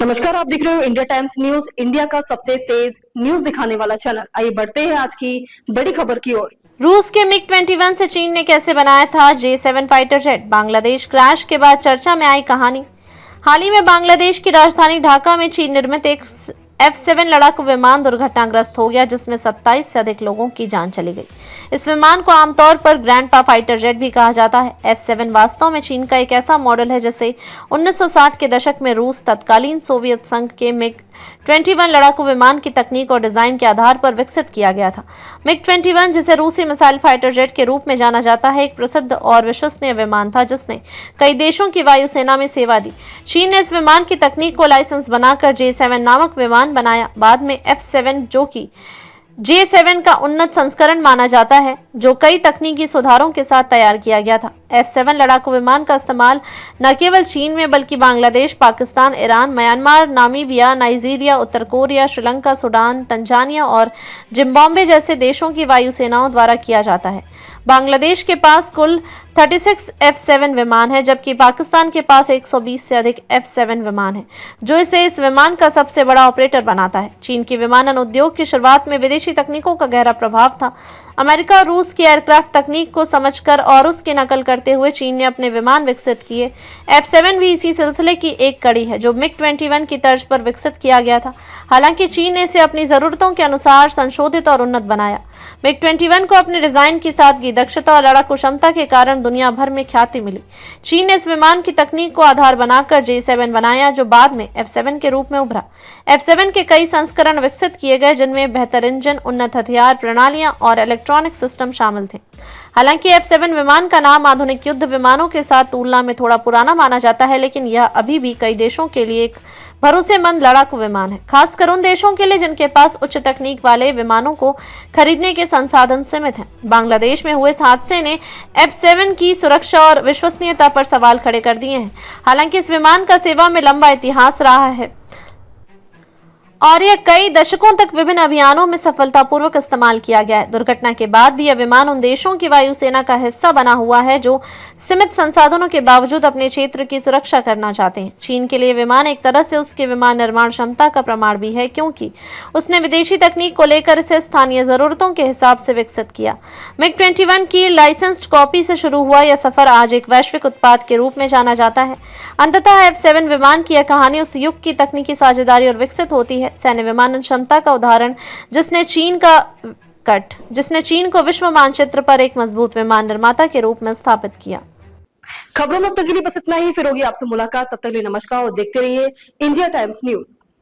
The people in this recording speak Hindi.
नमस्कार, आप देख रहे हो इंडिया टाइम्स न्यूज, इंडिया का सबसे तेज न्यूज दिखाने वाला चैनल। आइए बढ़ते हैं आज की बड़ी खबर की ओर। रूस के मिग-21 से चीन ने कैसे बनाया था J-7 fighter jet. Bangladesh crash के बाद चर्चा में आई कहानी। हाल ही में बांग्लादेश की राजधानी ढाका में चीन निर्मित एक F-7 लड़ाकू विमान दुर्घटनाग्रस्त हो गया, जिसमें 27 से अधिक लोगों की जान चली गई। इस विमान को आमतौर पर ग्रैंडपा फाइटर जेट भी कहा जाता है। F-7 वास्तव में चीन का एक ऐसा मॉडल है जिसे 1960 के दशक में रूस तत्कालीन सोवियत संघ के मिग-21 लड़ाकू विमान की तकनीक और डिजाइन के आधार पर विकसित किया गया था। मिग-21, जिसे रूसी मिसाइल फाइटर जेट के रूप में जाना जाता है, एक प्रसिद्ध और विश्वसनीय विमान था जिसने कई देशों की वायुसेना में सेवा दी। चीन ने इस विमान की तकनीक को लाइसेंस बनाकर J-7 नामक विमान बनाया। बाद में F-7, जो कि J-7 का उन्नत संस्करण माना जाता है, जो कई तकनीकी सुधारों के साथ तैयार किया गया था। F-7 लड़ाकू विमान का इस्तेमाल न केवल चीन में बल्कि Bangladesh, Pakistan, Iran, Myanmar, Namibia, Nigeria, उत्तर कोरिया, श्रीलंका, सूडान, तंजानिया और जिम्बाब्वे जैसे देशों की वायुसेनाओं द्वारा किया जाता है। बांग्लादेश के पास कुल 36 F-7 विमान है, जबकि पाकिस्तान के पास 120 से अधिक F-7 विमान है, जो इसे इस विमान का सबसे बड़ा ऑपरेटर बनाता है। चीन की विमानन उद्योग की शुरुआत में विदेशी तकनीकों का गहरा प्रभाव था। अमेरिका और रूस की एयरक्राफ्ट तकनीक को समझकर और उसकी नकल करते हुए चीन ने अपने विमान विकसित किए। F-7 भी इसी सिलसिले की एक कड़ी है, जो मिग-21 की तर्ज पर विकसित किया गया था। हालांकि चीन ने इसे अपनी जरूरतों के अनुसार संशोधित और उन्नत बनाया। मिग-21 को अपने डिजाइन की सादगी, दक्षता और लड़ाकू क्षमता के कारण दुनिया भर में ख्याति मिली। चीन ने इस विमान की तकनीक को आधार बनाकर J-7 बनाया, जो बाद में F-7 के रूप में उभरा। F-7 के कई संस्करण विकसित किए गए, जिनमें बेहतर इंजन, उन्नत हथियार प्रणालियां और इलेक्ट्रॉनिक सिस्टम शामिल थे। हालांकि F-7 विमान का नाम आधुनिक युद्ध विमानों के साथ तुलना में थोड़ा पुराना माना जाता है, लेकिन यह अभी भी कई देशों के लिए एक भरोसेमंद लड़ाकू विमान है, खासकर उन देशों के लिए जिनके पास उच्च तकनीक वाले विमानों को खरीदने के संसाधन सीमित हैं। बांग्लादेश में हुए इस हादसे ने F-7 की सुरक्षा और विश्वसनीयता पर सवाल खड़े कर दिए हैं। हालांकि इस विमान का सेवा में लंबा इतिहास रहा है और यह कई दशकों तक विभिन्न अभियानों में सफलतापूर्वक इस्तेमाल किया गया है। दुर्घटना के बाद भी यह विमान उन देशों की वायुसेना का हिस्सा बना हुआ है जो सीमित संसाधनों के बावजूद अपने क्षेत्र की सुरक्षा करना चाहते हैं। चीन के लिए विमान एक तरह से उसके विमान निर्माण क्षमता का प्रमाण भी है, क्योंकि उसने विदेशी तकनीक को लेकर इसे स्थानीय जरूरतों के हिसाब से विकसित किया। मिग-21 की लाइसेंस्ड कॉपी से शुरू हुआ यह सफर आज एक वैश्विक उत्पाद के रूप में जाना जाता है। अंततः F-7 विमान की यह कहानी उस युग की तकनीकी साझेदारी और विकसित होती है सैन्य विमानन क्षमता का उदाहरण, जिसने चीन को विश्व मानचित्र पर एक मजबूत विमान निर्माता के रूप में स्थापित किया। खबरों में अब तक के लिए बस इतना ही। फिर होगी आपसे मुलाकात, तब तक के लिए नमस्कार और देखते रहिए इंडिया टाइम्स न्यूज।